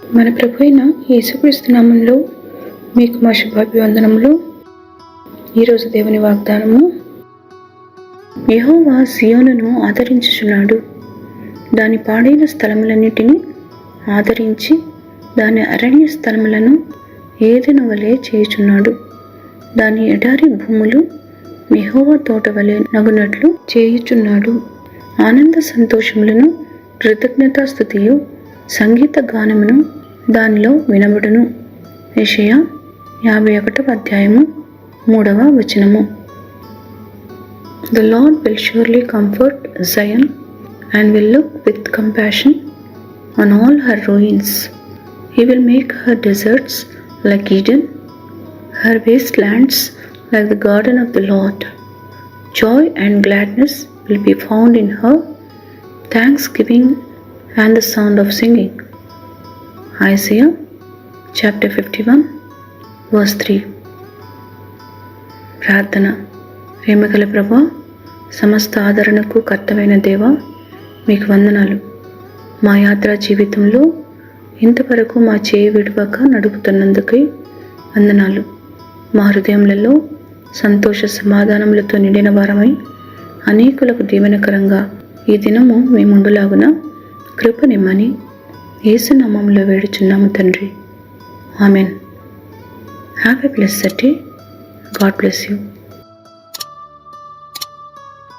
మన ప్రభు అయిన యేసుక్రీస్తు నామములో మీకు మా శుభాభివందనములు. ఈరోజు దేవుని వాగ్దానము. యెహోవా సియోనును ఆదరించుచున్నాడు, దాని పాడైన స్థలములన్నిటినీ ఆదరించి దాని అరణ్య స్థలములను ఏదెను వలె చేయుచున్నాడు. దాని ఎడారి భూములు యెహోవా తోట వలె నగునట్లు చేయుచున్నాడు. ఆనంద సంతోషములను, కృతజ్ఞతాస్తుతియు, సంగీత గానమును దానిలో వినబడును. యెషయా 51వ అధ్యాయము 3వ వచనము. The Lord will surely comfort Zion and will look with compassion on all her ruins. He will make her deserts like Eden, her wastelands like the garden of the Lord. Joy and gladness will be found in her, thanksgiving and the sound of singing. Isaiah chapter 51 verse 3. ప్రార్థన. ప్రేమగల ప్రభువా, సమస్త ఆదరణకు కర్తవైన దేవా, మీకు వందనాలు. మా యాత్రా జీవితంలో ఇంతవరకు మా చేయి విడవక నడుపుతున్నందుకై వందనాలు. మా హృదయములలో సంతోష సమాధానములతో నిండిన వారమై అనేకులకు దీవెనకరంగా ఈ దినము మేముండులాగున కృపనిమ్మని యేసు నామములో వేడుచున్నాము తండ్రి. Amen. Have a blessed day. God bless you.